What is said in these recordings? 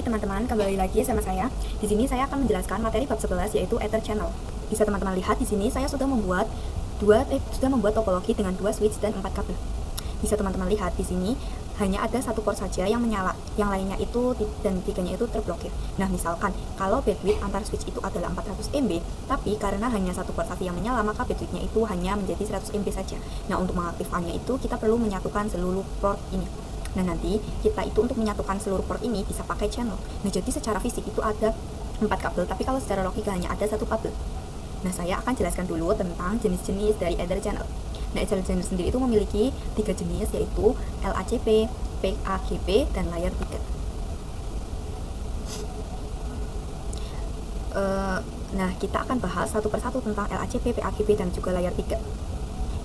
teman-teman, kembali lagi sama saya. Di sini saya akan menjelaskan materi bab 11 yaitu Ether Channel. Bisa teman-teman lihat di sini saya sudah membuat topologi dengan 2 switch dan 4 kabel. Bisa teman-teman lihat di sini hanya ada satu port saja yang menyala, yang lainnya itu dan tiganya itu terblokir. Nah, misalkan kalau bandwidth antar switch itu adalah 400 MB, tapi karena hanya satu port saja yang menyala, maka bandwidthnya itu hanya menjadi 100 MB saja. Nah, untuk mengaktifkannya itu kita perlu menyatukan seluruh port ini. Nah, nanti kita itu untuk menyatukan seluruh port ini bisa pakai channel. Nah, jadi secara fisik itu ada 4 kabel, tapi kalau secara logika hanya ada satu kabel. Nah, saya akan jelaskan dulu tentang jenis-jenis dari Ether Channel. Nah, Ether Channel sendiri itu memiliki 3 jenis, yaitu LACP, PAGP, dan layer 3. Nah, kita akan bahas satu persatu tentang LACP, PAGP, dan juga layer 3.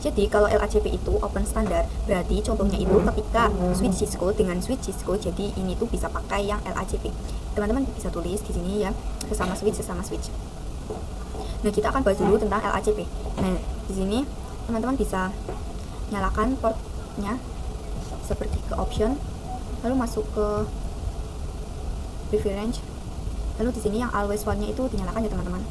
Jadi kalau LACP itu open standar, berarti contohnya itu ketika switch Cisco dengan switch Cisco, jadi ini tuh bisa pakai yang LACP. Teman-teman bisa tulis di sini ya, sesama switch. Nah, kita akan bahas dulu tentang LACP. Nah, di sini teman-teman bisa nyalakan portnya seperti ke option, lalu masuk ke preference, lalu di sini yang always one-nya itu dinyalakan ya teman-teman.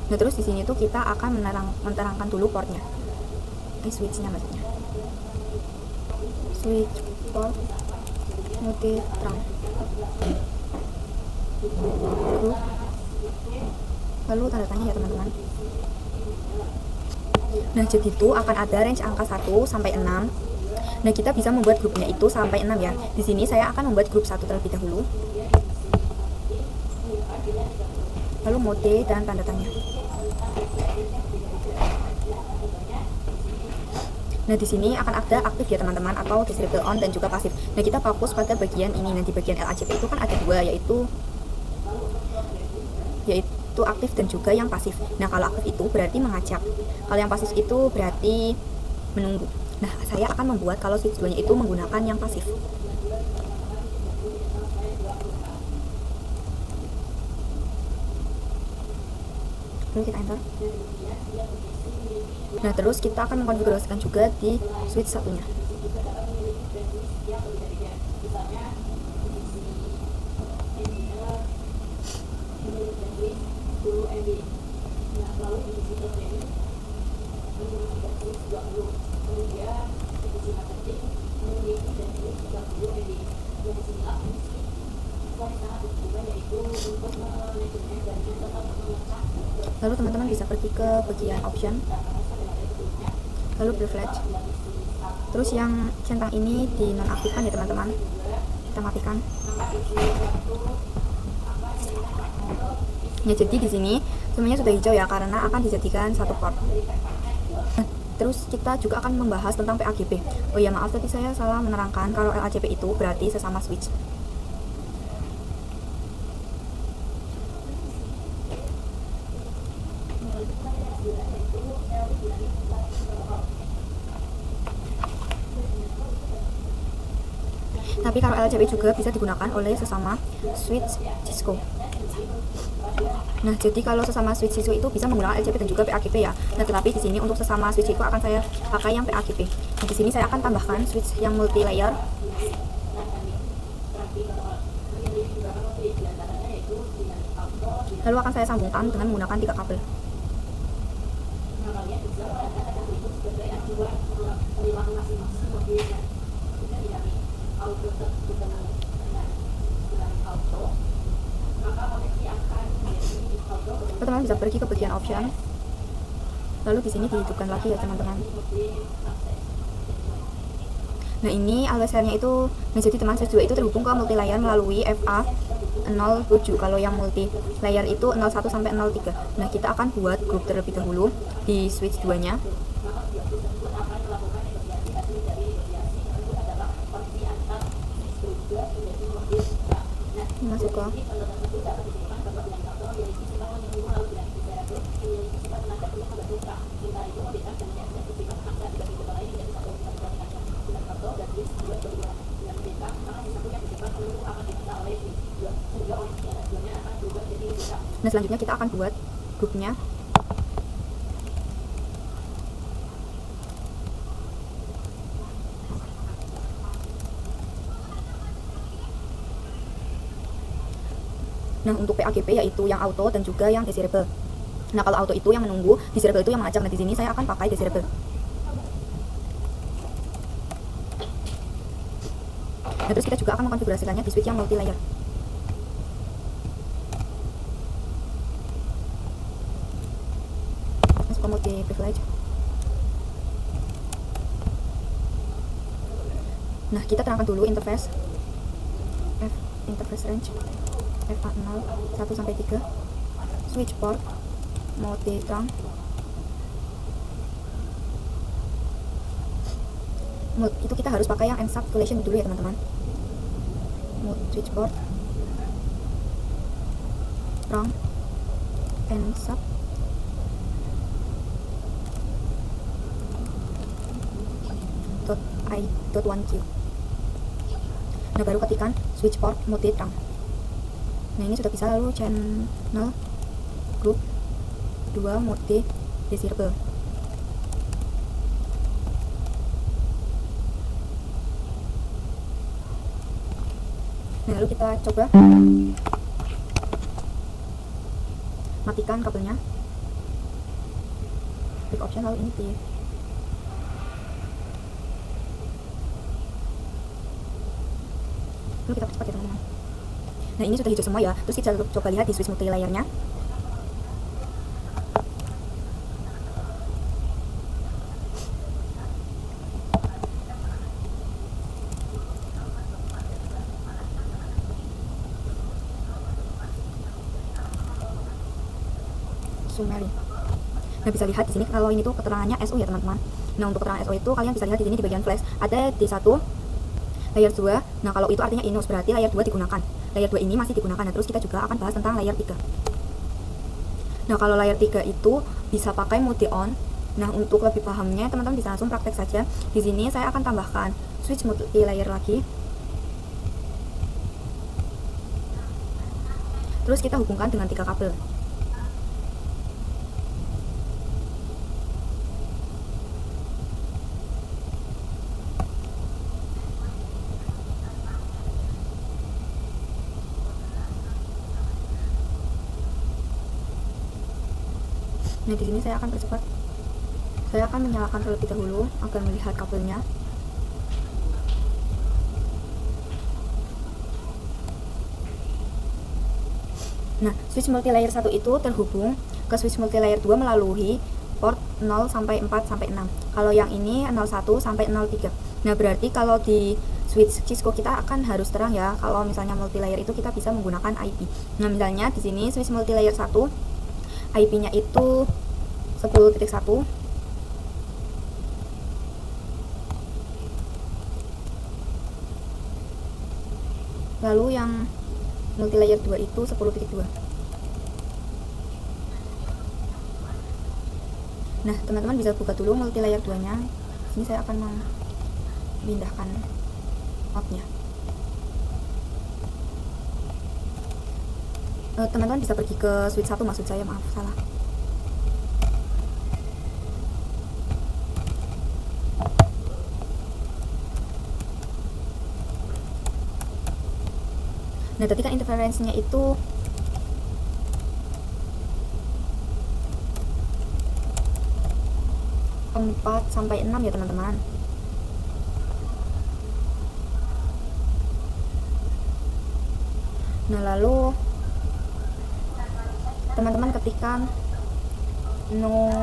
Nah, terus di sini tuh kita akan menerangkan dulu portnya, switchnya maksudnya, switch port multi terang group, lalu tanda tanya ya teman-teman. Nah, jadi itu akan ada range angka 1 sampai 6. Nah, kita bisa membuat grupnya itu sampai 6 ya. Di sini saya akan membuat grup 1 terlebih dahulu, lalu mode dan tanda tanya. Nah, di sini akan ada aktif ya teman-teman, atau disable on dan juga pasif. Nah, kita fokus pada bagian ini. Nah, di bagian LACP itu kan ada 2, yaitu aktif dan juga yang pasif. Nah, kalau aktif itu berarti mengajak, kalau yang pasif itu berarti menunggu. Nah, saya akan membuat kalau switch 2-nya itu menggunakan yang pasif. Lalu kita enter. Nah, terus kita akan mengkonfigurasikan juga di switch satunya. Lalu teman-teman bisa pergi ke bagian option, lalu privilege. Terus yang centang ini dinonaktifkan ya teman-teman, kita matikan. Ya, jadi di sini semuanya sudah hijau ya, karena akan dijadikan satu port. Nah, terus kita juga akan membahas tentang PAGP. Oh ya, maaf tadi saya salah menerangkan kalau LACP itu berarti sesama switch. Tapi kalau LACP juga bisa digunakan oleh sesama switch Cisco. Nah, jadi kalau sesama switch Cisco itu bisa menggunakan LACP dan juga PAGP ya. Nah, tetapi di sini untuk sesama switch Cisco akan saya pakai yang PAGP. Nah, di sini saya akan tambahkan switch yang multi layer. Lalu akan saya sambungkan dengan menggunakan 3 kabel. Teman-teman bisa pergi ke bagian option, lalu di sini dihidupkan lagi ya teman-teman. Nah, ini always nya itu, nah jadi teman switch 2 itu terhubung ke multi layer melalui FA07. Kalau yang multi layer itu 01 sampai 03. Nah, kita akan buat grup terlebih dahulu di switch 2-nya. Masuk ke Nah, selanjutnya kita akan buat grupnya. Nah, untuk PAGP yaitu yang auto dan juga yang desirable. Nah, kalau auto itu yang menunggu, desirable itu yang mengajak. Nah, di sini saya akan pakai desirable. Nah, terus kita juga akan mengkonfigurasikannya di switch yang multi layer. Masuk ke multi privilege. Nah, kita terangkan dulu interface interface range FA0 1 sampai 3, switch port, mode trunk, mode itu kita harus pakai yang NSAP collision dulu ya teman-teman. Mode switch port, trunk, NSAP, .1q. Nah, baru ketikkan switch port mode trunk. Nah, ini sudah bisa. Lalu channel group 2 mode desirable. Nah, lalu kita coba matikan kabelnya, klik option lalu ini pilih. Lalu kita cepat ya teman-teman. Nah, ini sudah hijau semua ya. Terus kita coba lihat di switch multi layernya. Summary. Nah, bisa lihat di sini kalau ini tuh keterangannya SO ya teman-teman. Nah, untuk keterangan SO itu kalian bisa lihat di sini di bagian flash ada D1 layer 2. Nah, kalau itu artinya INOS, berarti layer 2 digunakan. Layer 2 ini masih digunakan. Nah, terus kita juga akan bahas tentang layer 3. Nah, kalau layer 3 itu bisa pakai mode on. Nah, untuk lebih pahamnya teman-teman bisa langsung praktek saja. Di sini saya akan tambahkan switch multi layer lagi. Terus kita hubungkan dengan 3 kabel. Nah, di sini saya akan percepat. Saya akan menyalakan terlebih dahulu agar melihat kabelnya. Nah, switch multi layer 1 itu terhubung ke switch multi layer 2 melalui port 0 sampai 4 sampai 6. Kalau yang ini 01 sampai 03. Nah, berarti kalau di switch Cisco kita akan harus terang ya. Kalau misalnya multi layer itu kita bisa menggunakan IP. Nah, misalnya di sini switch multi layer 1 IP-nya itu 10.1. Lalu yang multi layer 2 itu 10.2. Nah, teman-teman bisa buka dulu multi layer 2-nya. Sini saya akan memindahkan outnya. Teman-teman bisa pergi ke switch 1, maksud saya, maaf salah. Nah, ketika interference-nya itu empat sampai 6 ya teman-teman. Nah, lalu teman-teman ketikkan no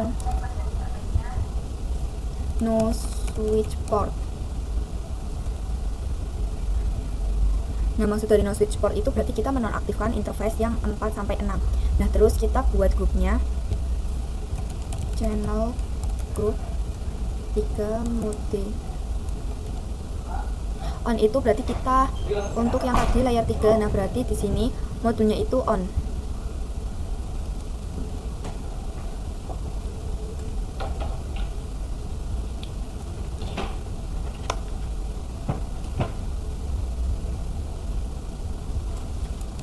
switch port. Nah, maksud dari no switch port itu berarti kita menonaktifkan interface yang 4 sampai 6. Nah, terus kita buat grupnya channel group 3 mode on. Itu berarti kita untuk yang tadi layar 3. Nah, berarti di sini modenya itu on.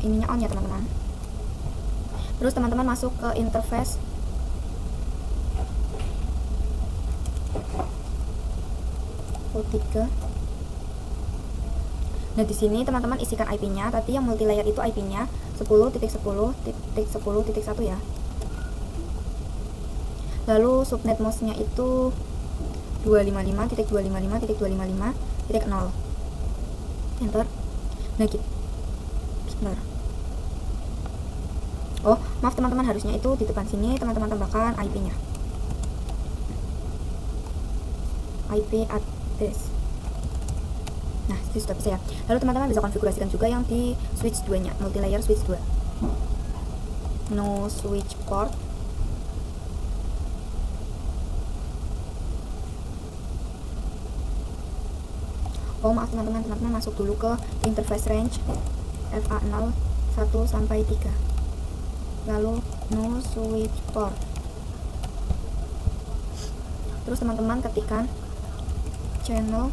Ininya on ya teman-teman. Terus teman-teman masuk ke interface port 3. Nah, di sini teman-teman isikan IP-nya. Tadi yang multilayer itu IP-nya 10.10.10.1 ya. Lalu subnet MOS-nya itu 255.255.255.0. Enter. Nah, gitu. Sebentar. Oh, maaf teman-teman, harusnya itu di depan sini teman-teman tambahkan IP-nya. IP address. Nah, itu sudah bisa ya. Lalu teman-teman bisa konfigurasikan juga yang di switch 2-nya, multilayer switch 2. No switch port. Oh, maaf teman-teman, masuk dulu ke interface range FA0 1 sampai 3. Lalu no switch port. Terus teman-teman ketikkan channel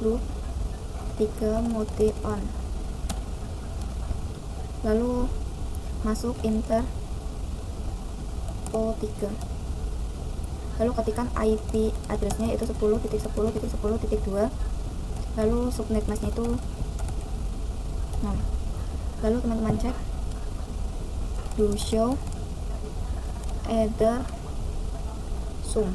loop 3 mode on, lalu masuk enter O3, lalu ketikkan IP addressnya yaitu 10.10.10.2, lalu subnet masknya itu 0. Lalu teman-teman cek do show either sum.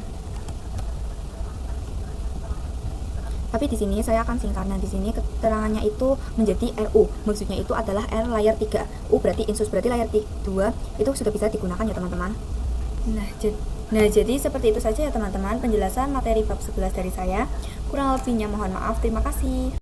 Tapi di sini saya akan singkat. Nah, di sini keterangannya itu menjadi RU. Maksudnya itu adalah R layer 3. U berarti insus, berarti layer 2 itu sudah bisa digunakan ya teman-teman. Nah, jadi seperti itu saja ya teman-teman penjelasan materi bab 11 dari saya. Kurang lebihnya mohon maaf. Terima kasih.